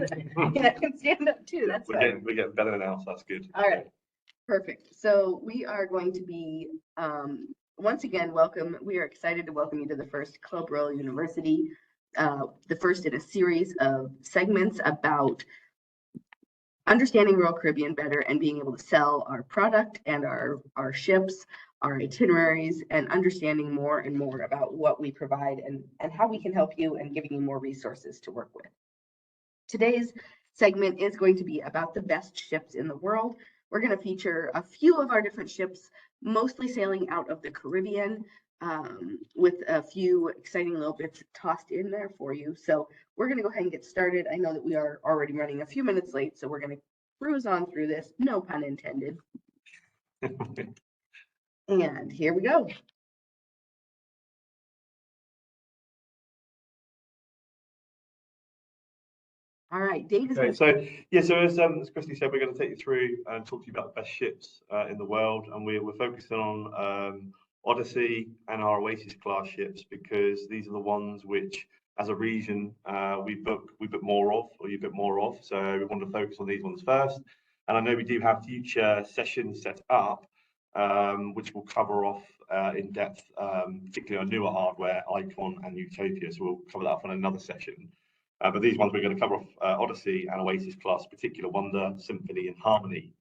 I can stand up too, that's fine. We're getting better now, so that's good. All right, perfect. So we are going to be, once again, we are excited to welcome you to the first Club Royal University, the first in a series of segments about understanding Royal Caribbean better and being able to sell our product and our ships, our itineraries, and understanding more and more about what we provide and how we can help you and giving you more resources to work with. Today's segment is going to be about the best ships in the world. We're going to feature a few of our different ships, mostly sailing out of the Caribbean, with a few exciting little bits tossed in there for you. So we're going to go ahead and get started. I know that we are already running a few minutes late, so we're going to cruise on through this, no pun intended. And here we go. All right, Dave is okay, so as Christy said, we're going to take you through and talk to you about the best ships in the world, and we're focusing on Odyssey and our Oasis class ships, because these are the ones which, as a region, we book more of, or you book more of. So we want to focus on these ones first. And I know we do have future sessions set up, which will cover off in depth, particularly on newer hardware, Icon and Utopia. So we'll cover that off on another session. But these ones we're going to cover off Odyssey and Oasis class, Particular Wonder, Symphony, and Harmony.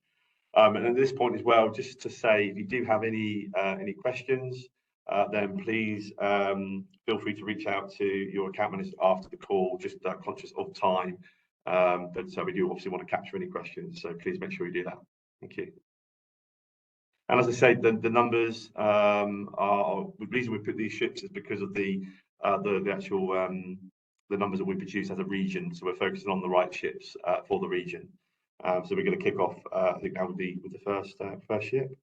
And at this point as well, just to say, if you do have any questions, then please feel free to reach out to your account manager after the call, just conscious of time. But so we do obviously want to capture any questions, so please make sure you do that. Thank you. And as I say, the numbers are the reason we put these ships is because of the actual the numbers that we produce as a region. So we're focusing on the right ships for the region. So we're going to kick off, I think that would be with the first ship.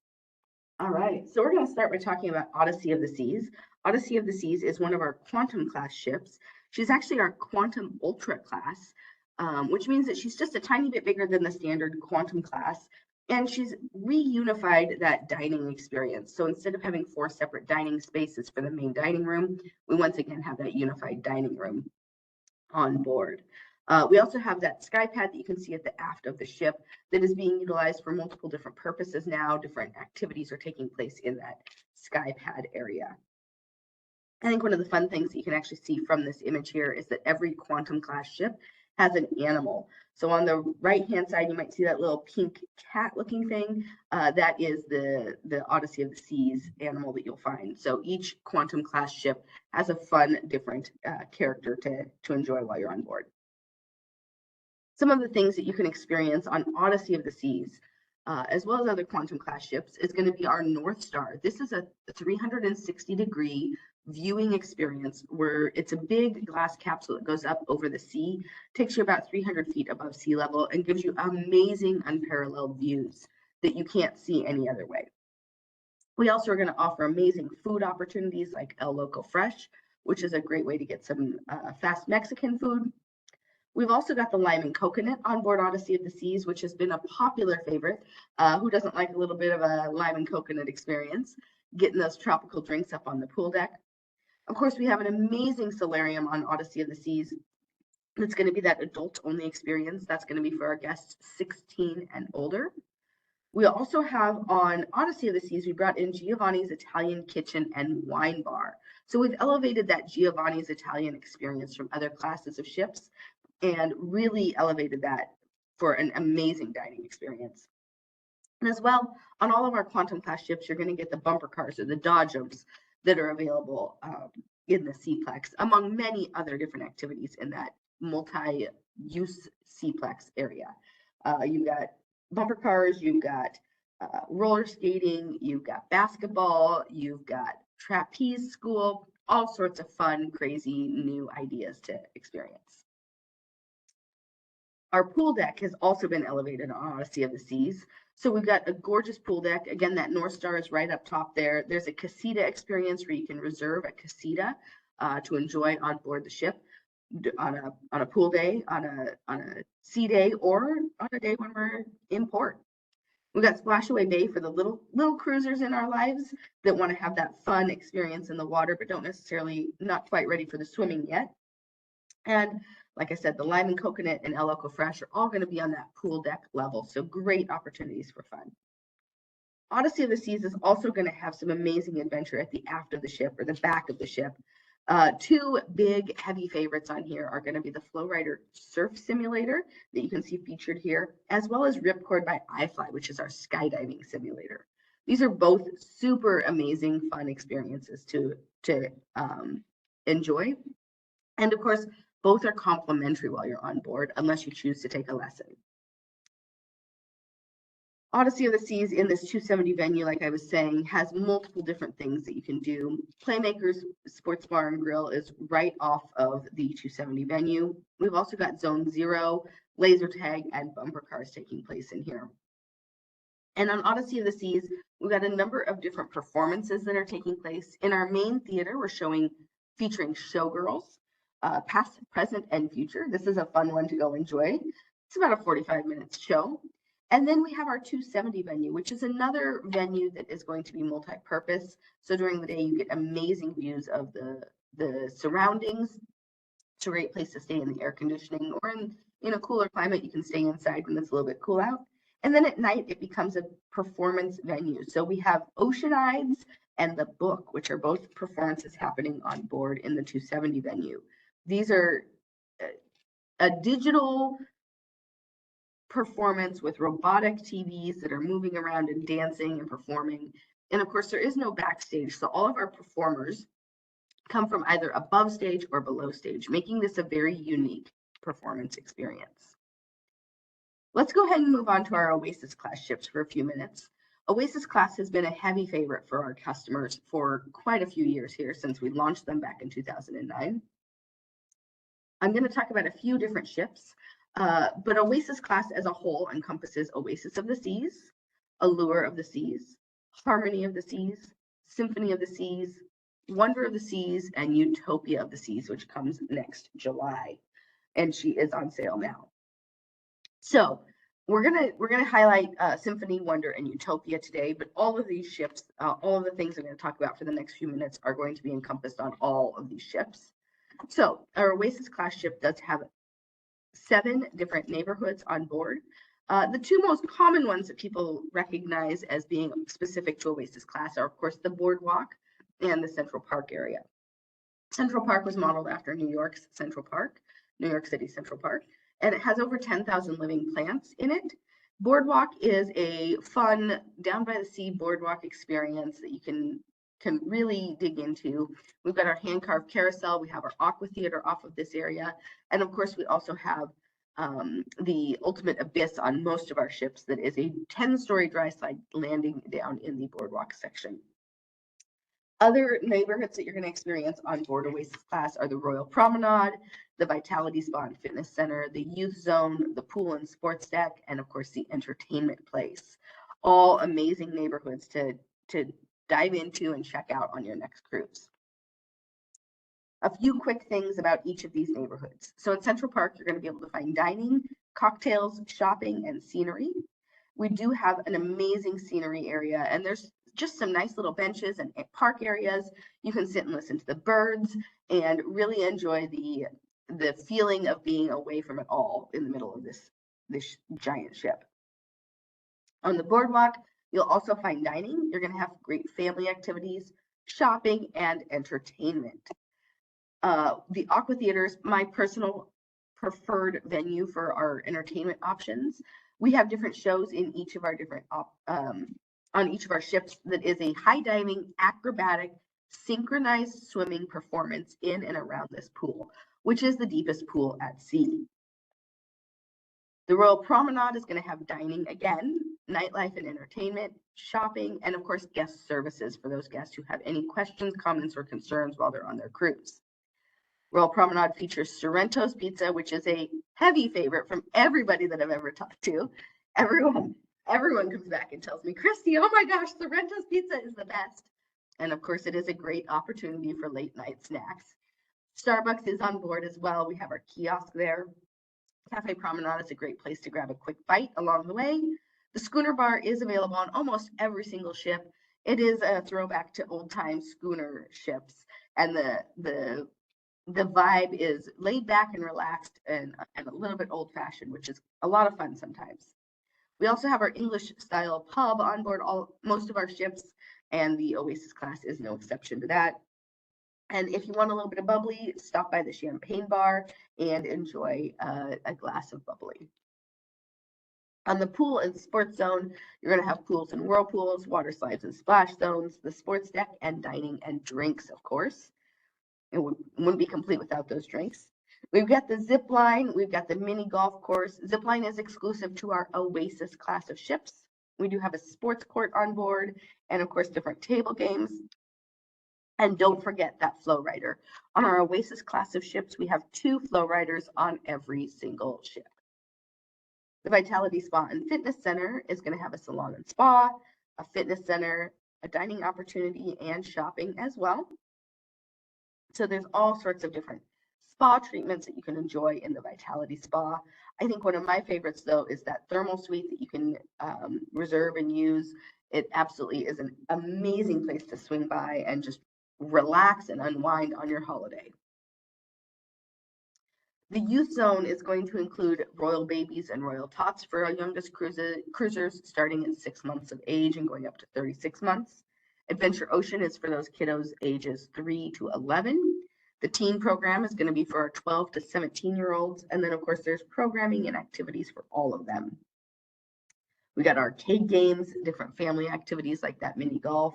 All right, so we're going to start by talking about Odyssey of the Seas. Odyssey of the Seas is one of our Quantum class ships. She's actually our Quantum Ultra class, which means that she's just a tiny bit bigger than the standard Quantum class, and she's reunified that dining experience. So instead of having 4 separate dining spaces for the main dining room, we once again have that unified dining room on board. We also have that sky pad that you can see at the aft of the ship that is being utilized for multiple different purposes now. Different activities are taking place in that sky pad area. I think one of the fun things that you can actually see from this image here is that every Quantum class ship has an animal. So on the right hand side, you might see that little pink cat looking thing. That is the Odyssey of the Seas animal that you'll find. So each Quantum class ship has a fun, different character to enjoy while you're on board. Some of the things that you can experience on Odyssey of the Seas, as well as other Quantum class ships, is going to be our North Star. This is a 360-degree viewing experience where it's a big glass capsule that goes up over the sea, takes you about 300 feet above sea level, and gives you amazing unparalleled views that you can't see any other way. We also are going to offer amazing food opportunities like El Loco Fresh, which is a great way to get some fast Mexican food. We've also got the lime and coconut on board Odyssey of the Seas, which has been a popular favorite. Who doesn't like a little bit of a lime and coconut experience? Getting those tropical drinks up on the pool deck. Of course, we have an amazing solarium on Odyssey of the Seas. It's going to be that adult-only experience. That's going to be for our guests 16 and older. We also have on Odyssey of the Seas, we brought in Giovanni's Italian Kitchen and Wine Bar. So we've elevated that Giovanni's Italian experience from other classes of ships and really elevated that for an amazing dining experience. And as well, on all of our Quantum class ships, you're going to get the bumper cars or the Dodgems that are available in the Seaplex, among many other different activities in that multi-use Seaplex area. You've got bumper cars, you've got roller skating, you've got basketball, you've got trapeze school, all sorts of fun, crazy new ideas to experience. Our pool deck has also been elevated on Odyssey of the Seas. So we've got a gorgeous pool deck. Again, that North Star is right up top there. There's a casita experience where you can reserve a casita to enjoy on board the ship on a pool day, on a sea day, or on a day when we're in port. We've got Splashaway Bay for the little cruisers in our lives that want to have that fun experience in the water, but not quite ready for the swimming yet. And Like I said, the Lime and Coconut and El Loco Fresh are all going to be on that pool deck level. So great opportunities for fun. Odyssey of the Seas is also going to have some amazing adventure at the aft of the ship or the back of the ship. Two big heavy favorites on here are going to be the Flowrider Surf Simulator that you can see featured here, as well as Ripcord by iFly, which is our skydiving simulator. These are both super amazing, fun experiences to enjoy. And of course, both are complimentary while you're on board, unless you choose to take a lesson. Odyssey of the Seas in this 270 venue, like I was saying, has multiple different things that you can do. Playmakers Sports Bar and Grill is right off of the 270 venue. We've also got Zone Zero, laser tag, and bumper cars taking place in here. And on Odyssey of the Seas, we've got a number of different performances that are taking place. In our main theater, we're featuring Showgirls, past, present, and future. This is a fun one to go enjoy. It's about a 45 minutes show. And then we have our 270 venue, which is another venue that is going to be multi-purpose. So during the day, you get amazing views of the surroundings. It's a great place to stay in the air conditioning, or in a cooler climate, you can stay inside when it's a little bit cool out. And then at night, it becomes a performance venue. So we have Oceanides and The Book, which are both performances happening on board in the 270 venue. These are a digital performance with robotic TVs that are moving around and dancing and performing. And of course, there is no backstage. So all of our performers come from either above stage or below stage, making this a very unique performance experience. Let's go ahead and move on to our Oasis class ships for a few minutes. Oasis class has been a heavy favorite for our customers for quite a few years here since we launched them back in 2009. I'm going to talk about a few different ships. But Oasis class as a whole encompasses Oasis of the Seas, Allure of the Seas, Harmony of the Seas, Symphony of the Seas, Wonder of the Seas, and Utopia of the Seas, which comes next July. And she is on sale now. So we're gonna highlight Symphony, Wonder, and Utopia today, but all of these ships, all of the things I'm going to talk about for the next few minutes are going to be encompassed on all of these ships. So our Oasis class ship does have 7 different neighborhoods on board. The 2 most common ones that people recognize as being specific to Oasis class are, of course, the Boardwalk and the Central Park area. Central Park was modeled after New York's Central Park, New York City Central Park, and it has over 10,000 living plants in it. Boardwalk is a fun, down by the sea boardwalk experience that you can really dig into. We've got our hand-carved carousel. We have our aqua theater off of this area. And of course, we also have the ultimate abyss on most of our ships that is a 10-story dry slide landing down in the boardwalk section. Other neighborhoods that you're going to experience on board Oasis class are the Royal Promenade, the Vitality Spa and Fitness Center, the Youth Zone, the Pool and Sports Deck, and of course the Entertainment Place. All amazing neighborhoods to dive into and check out on your next cruise. A few quick things about each of these neighborhoods. So in Central Park, you're going to be able to find dining, cocktails, shopping, and scenery. We do have an amazing scenery area, and there's just some nice little benches and park areas. You can sit and listen to the birds and really enjoy the feeling of being away from it all in the middle of this giant ship. On the boardwalk, you'll also find dining. You're going to have great family activities, shopping, and entertainment. The Aqua Theater is my personal preferred venue for our entertainment options. We have different shows in each of our different on each of our ships that is a high diving, acrobatic, synchronized swimming performance in and around this pool, which is the deepest pool at sea. The Royal Promenade is going to have dining again, nightlife and entertainment, shopping, and of course, guest services for those guests who have any questions, comments, or concerns while they're on their cruise. Royal Promenade features Sorrento's Pizza, which is a heavy favorite from everybody that I've ever talked to. Everyone comes back and tells me, Christy, oh my gosh, Sorrento's Pizza is the best. And of course, it is a great opportunity for late night snacks. Starbucks is on board as well. We have our kiosk there. Cafe Promenade is a great place to grab a quick bite along the way. The Schooner Bar is available on almost every single ship. It is a throwback to old time schooner ships, and the the vibe is laid back and relaxed and a little bit old fashioned, which is a lot of fun sometimes. We also have our English style pub on board most of our ships, and the Oasis class is no exception to that. And if you want a little bit of bubbly, stop by the champagne bar and enjoy a glass of bubbly. On the pool and sports zone, you're going to have pools and whirlpools, water slides and splash zones, the sports deck, and dining and drinks, of course. It wouldn't be complete without those drinks. We've got the zip line, we've got the mini golf course. Zip line is exclusive to our Oasis class of ships. We do have a sports court on board, and of course, different table games. And don't forget that flow rider. On our Oasis class of ships, we have 2 flow riders on every single ship. The Vitality Spa and Fitness Center is going to have a salon and spa, a fitness center, a dining opportunity, and shopping as well. So there's all sorts of different spa treatments that you can enjoy in the Vitality Spa. I think one of my favorites, though, is that thermal suite that you can reserve and use. It absolutely is an amazing place to swing by and just relax and unwind on your holiday. The youth zone is going to include Royal Babies and Royal Tots for our youngest cruisers starting at 6 months of age and going up to 36 months. Adventure Ocean is for those kiddos ages 3 to 11. The teen program is going to be for our 12 to 17-year-olds. And then, of course, there's programming and activities for all of them. We got arcade games, different family activities like that mini golf,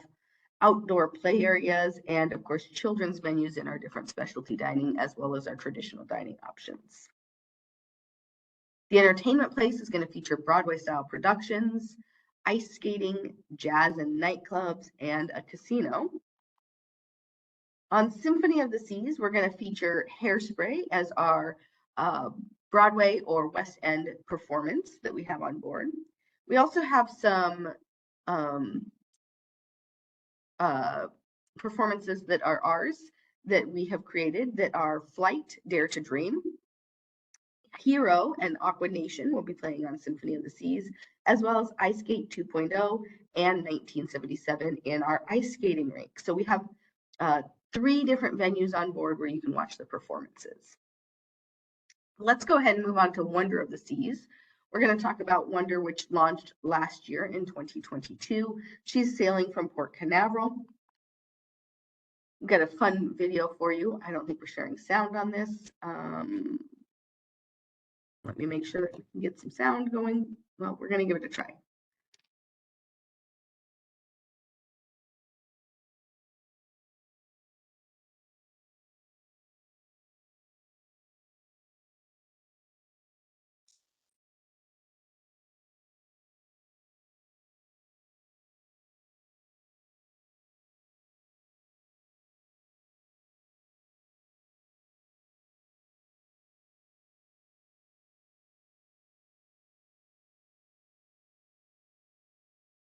outdoor play areas, and of course, children's venues in our different specialty dining, as well as our traditional dining options. The entertainment place is going to feature Broadway-style productions, ice skating, jazz and nightclubs, and a casino. On Symphony of the Seas, we're going to feature Hairspray as our Broadway or West End performance that we have on board. We also have some performances that are ours that we have created that are Flight, Dare to Dream, Hero, and Aqua Nation will be playing on Symphony of the Seas, as well as Ice Skate 2.0 and 1977 in our ice skating rink. So we have 3 different venues on board where you can watch the performances. Let's go ahead and move on to Wonder of the Seas. We're going to talk about Wonder, which launched last year in 2022. She's sailing from Port Canaveral. We've got a fun video for you. I don't think we're sharing sound on this. Let me make sure that we can get some sound going. Well, we're going to give it a try.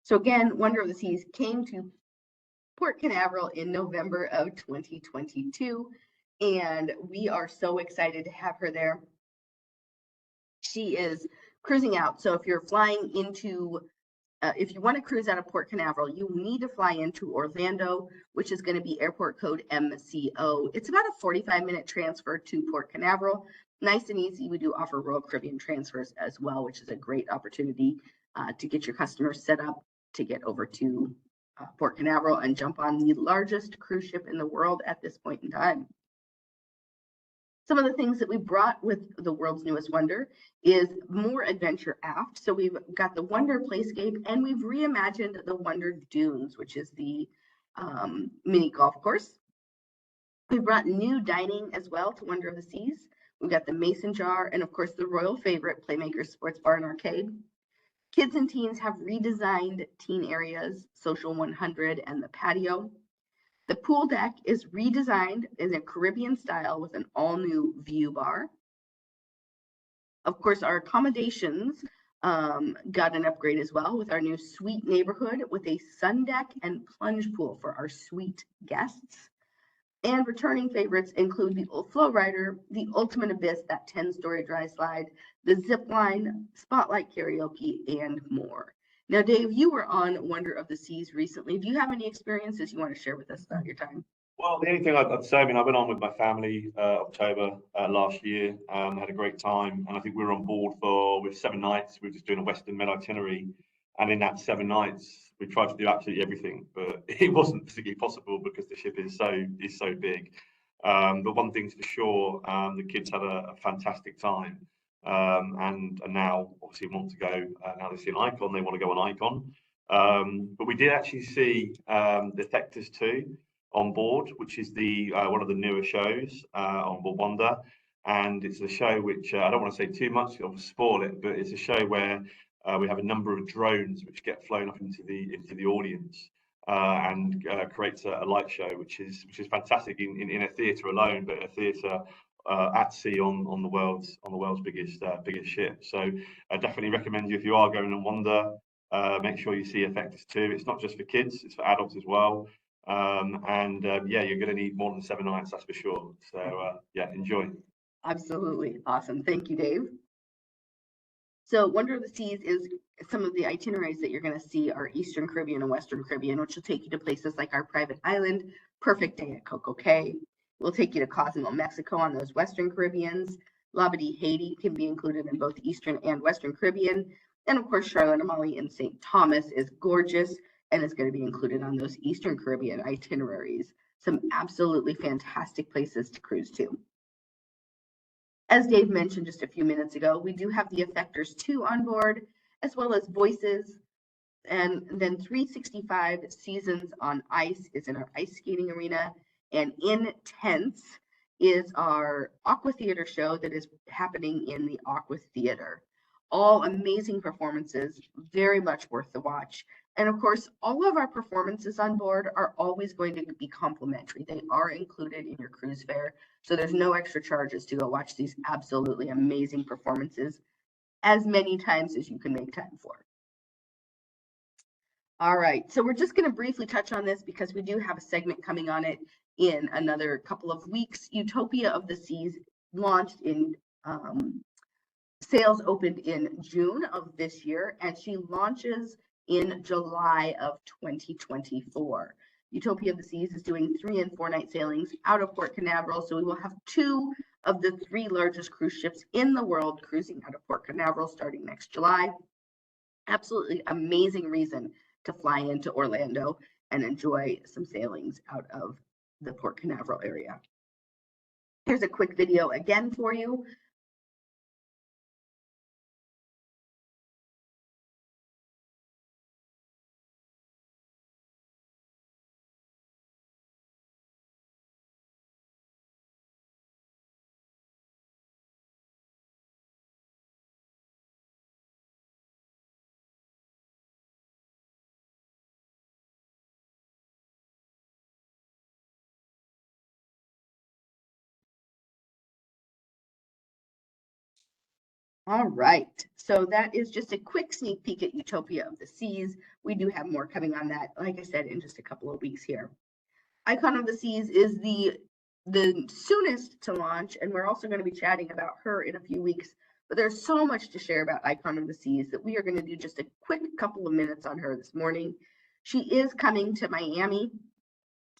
So again, Wonder of the Seas came to Port Canaveral in November of 2022, and we are so excited to have her there. She is cruising out. So if you're flying into, if you want to cruise out of Port Canaveral, you need to fly into Orlando, which is going to be airport code MCO. It's about a 45-minute transfer to Port Canaveral. Nice and easy. We do offer Royal Caribbean transfers as well, which is a great opportunity to get your customers set up to get over to Port Canaveral and jump on the largest cruise ship in the world at this point in time. Some of the things that we brought with the world's newest Wonder is more adventure aft. So we've got the Wonder Playscape, and we've reimagined the Wonder Dunes, which is the mini golf course. We brought new dining as well to Wonder of the Seas. We've got the Mason Jar, and of course the royal favorite, Playmakers Sports Bar and Arcade. Kids and teens have redesigned teen areas, Social 100 and the patio. The pool deck is redesigned in a Caribbean style with an all-new view bar. Of course, our accommodations got an upgrade as well with our new suite neighborhood with a sun deck and plunge pool for our suite guests. And returning favorites include the Flow Rider, the Ultimate Abyss, that 10-story dry slide, the zip line, Spotlight Karaoke, and more. Now, Dave, you were on Wonder of the Seas recently. Do you have any experiences you want to share with us about your time? Well, the only thing I'd say, I mean, I went on with my family October last year, had a great time, and I think we were on board with 7 nights. We were just doing a Western Med itinerary, and in that 7 nights, we tried to do absolutely everything, but it wasn't particularly possible because the ship is so big. But one thing's for sure, the kids had a fantastic time, and now obviously want to go. Now they see an icon, they want to go on icon. But we did actually see the Thectors 2 on board, which is the one of the newer shows on board Wonder, and it's a show which I don't want to say too much, I'll spoil it, but it's a show where we have a number of drones which get flown up into the audience and creates a light show, which is fantastic in a theatre alone, but a theatre at sea on the world's biggest ship. So I definitely recommend you, if you are going on Wonder, make sure you see Effectus 2. It's not just for kids, it's for adults as well. Yeah, you're going to need more than 7 nights, that's for sure. So yeah, enjoy. Absolutely. Awesome. Thank you, Dave. So Wonder of the Seas is some of the itineraries that you're going to see are Eastern Caribbean and Western Caribbean, which will take you to places like our private island, Perfect Day at Coco Cay. We'll take you to Cozumel, Mexico on those Western Caribbeans. Labadee, Haiti can be included in both Eastern and Western Caribbean. And of course, Charlotte Amalie in St. Thomas is gorgeous and is going to be included on those Eastern Caribbean itineraries. Some absolutely fantastic places to cruise to. As Dave mentioned just a few minutes ago, we do have the Effectors 2 on board, as well as Voices, and then 365 Seasons on Ice is in our ice skating arena, and Intense is our Aqua Theater show that is happening in the Aqua Theater. All amazing performances, very much worth the watch. And of course, all of our performances on board are always going to be complimentary. They are included in your cruise fare, so there's no extra charges to go watch these absolutely amazing performances as many times as you can make time for. All right, so we're just going to briefly touch on this because we do have a segment coming on it in another couple of weeks. Utopia of the Seas launched in sales opened in June of this year, and she launches in July of 2024. Utopia of the Seas is doing 3 and 4 night sailings out of Port Canaveral, so we will have 2 of the 3 largest cruise ships in the world cruising out of Port Canaveral starting next July. Absolutely amazing reason to fly into Orlando and enjoy some sailings out of the Port Canaveral area. Here's a quick video again for you. All right, so that is just a quick sneak peek at Utopia of the Seas. We do have more coming on that, like I said, in just a couple of weeks here. Icon of the Seas is the soonest to launch, and we're also going to be chatting about her in a few weeks. But there's so much to share about Icon of the Seas that we are going to do just a quick couple of minutes on her this morning. She is coming to Miami.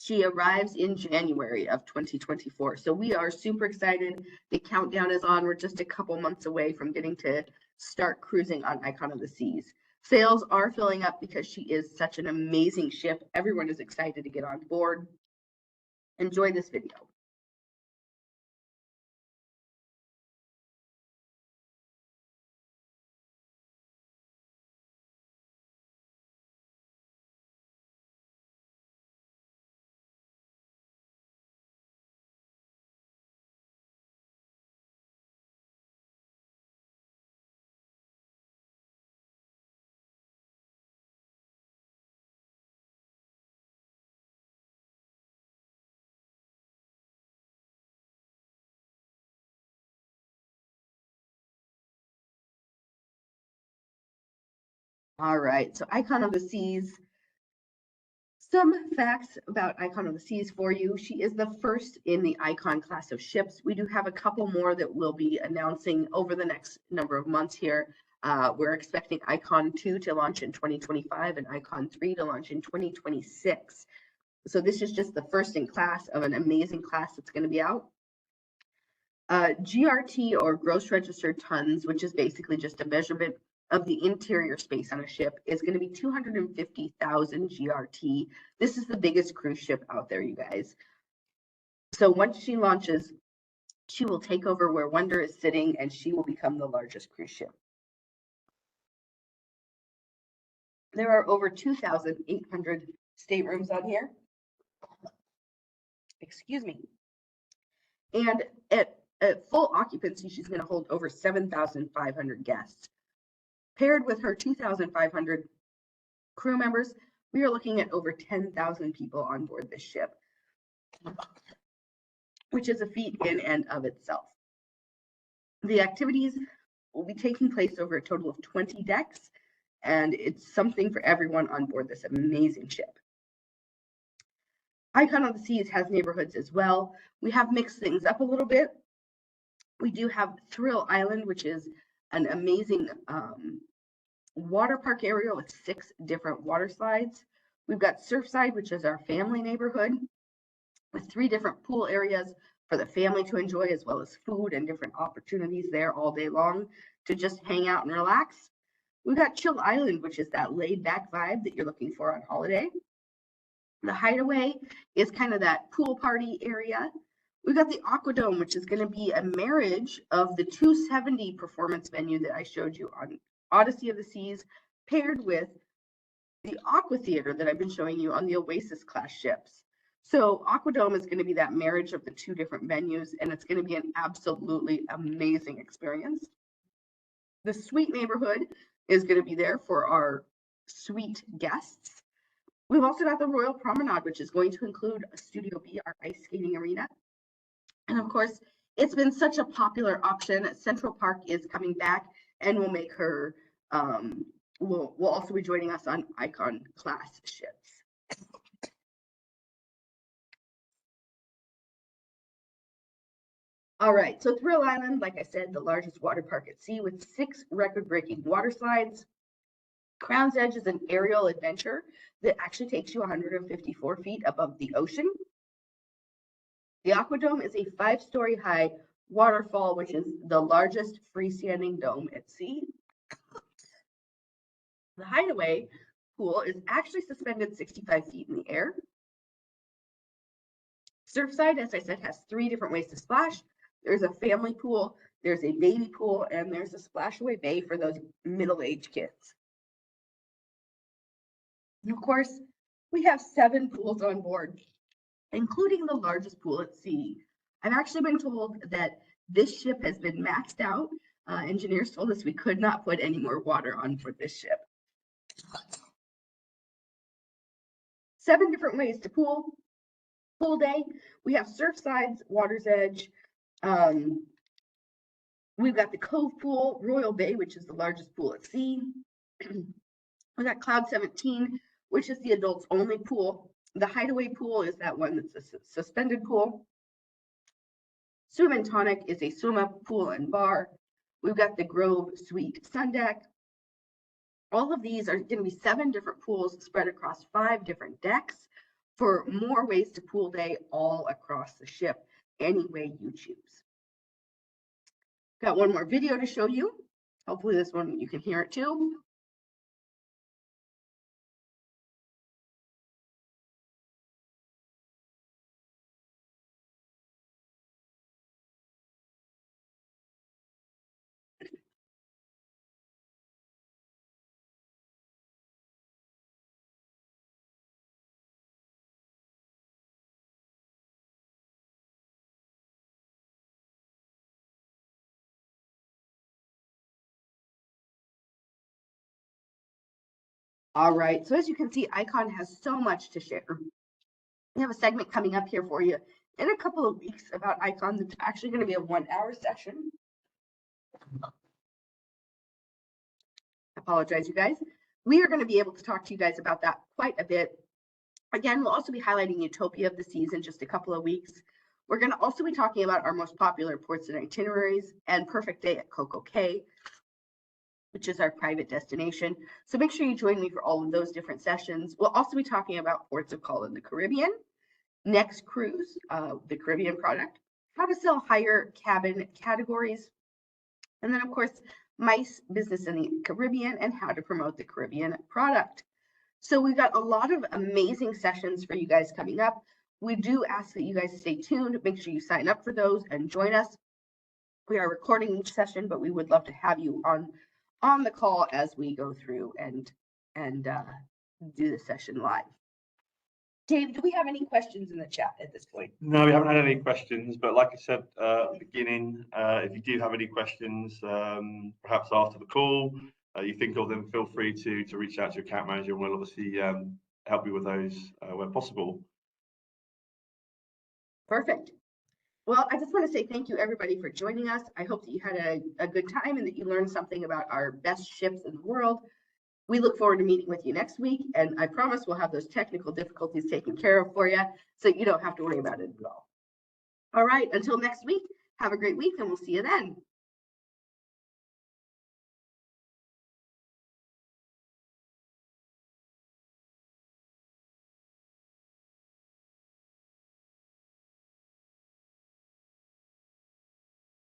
She arrives in January of 2024. So we are super excited. The countdown is on. We're just a couple months away from getting to start cruising on Icon of the Seas. Sales are filling up because she is such an amazing ship. Everyone is excited to get on board. Enjoy this video. All right, so Icon of the Seas. Some facts about Icon of the Seas for you. She is the first in the Icon class of ships. We do have a couple more that we'll be announcing over the next number of months here. We're expecting Icon 2 to launch in 2025 and Icon 3 to launch in 2026. So this is just the first in class of an amazing class that's going to be out. GRT, or gross registered tons, which is basically just a measurement of the interior space on a ship, is going to be 250,000 GRT. This is the biggest cruise ship out there, you guys. So once she launches, she will take over where Wonder is sitting, and she will become the largest cruise ship. There are over 2,800 staterooms on here. Excuse me. And at full occupancy, she's going to hold over 7,500 guests. Paired with her 2,500 crew members, we are looking at over 10,000 people on board this ship, which is a feat in and of itself. The activities will be taking place over a total of 20 decks, and it's something for everyone on board this amazing ship. Icon of the Seas has neighborhoods as well. We have mixed things up a little bit. We do have Thrill Island, which is an amazing water park area with 6 different water slides. We've got Surfside, which is our family neighborhood with 3 different pool areas for the family to enjoy, as well as food and different opportunities there all day long to just hang out and relax. We've got Chill Island, which is that laid back vibe that you're looking for on holiday. The Hideaway is kind of that pool party area. We've got the Aquadome, which is going to be a marriage of the 270 performance venue that I showed you on Odyssey of the Seas, paired with the Aqua Theater that I've been showing you on the Oasis class ships. So Aquadome is going to be that marriage of the 2 different venues, and it's going to be an absolutely amazing experience. The Suite neighborhood is going to be there for our suite guests. We've also got the Royal Promenade, which is going to include a Studio B, our ice skating arena. And of course, it's been such a popular option. Central Park is coming back, and will make her, will also be joining us on Icon class ships. All right, so Thrill Island, like I said, the largest water park at sea with 6 record-breaking water slides. Crown's Edge is an aerial adventure that actually takes you 154 feet above the ocean. The Aquadome is a 5-story high waterfall, which is the largest freestanding dome at sea. The Hideaway pool is actually suspended 65 feet in the air. Surfside, as I said, has 3 different ways to splash. There's a family pool, there's a baby pool, and there's a splashaway bay for those middle-aged kids. And of course, we have 7 pools on board, including the largest pool at sea. I've actually been told that this ship has been maxed out. Engineers told us we could not put any more water on board this ship. 7 different ways to pool day. We have Surfside's Water's Edge. We've got the Cove Pool, Royal Bay, which is the largest pool at sea. We've got Cloud 17, which is the adults only pool. The Hideaway pool is that one that's a suspended pool. Swim and Tonic is a swim up pool and bar. We've got the Grove Suite Sun Deck. All of these are going to be 7 different pools spread across 5 different decks for more ways to pool day all across the ship, any way you choose. Got one more video to show you. Hopefully this one you can hear it too. All right, so as you can see, Icon has so much to share. We have a segment coming up here for you in a couple of weeks about Icon that's actually going to be a 1-hour session. I apologize, you guys. We are going to be able to talk to you guys about that quite a bit. Again, we'll also be highlighting Utopia of the Seas in just a couple of weeks. We're going to also be talking about our most popular ports and itineraries and Perfect Day at Coco Cay. which is our private destination. So make sure you join me for all of those different sessions. We'll also be talking about ports of call in the Caribbean, next cruise, the Caribbean product, how to sell higher cabin categories, and then of course, MICE business in the Caribbean and how to promote the Caribbean product. So we've got a lot of amazing sessions for you guys coming up. We do ask that you guys stay tuned. Make sure you sign up for those and join us. We are recording each session, but we would love to have you on the call as we go through and do the session live. Dave, do we have any questions in the chat at this point? No, we haven't had any questions, but like I said at the beginning, if you do have any questions, perhaps after the call, you think of them, feel free to reach out to your account manager, and we'll obviously help you with those where possible. Perfect. Well, I just want to say thank you everybody for joining us. I hope that you had a good time and that you learned something about our best ships in the world. We look forward to meeting with you next week, and I promise we'll have those technical difficulties taken care of for you, so you don't have to worry about it at all. All right, until next week, have a great week, and we'll see you then.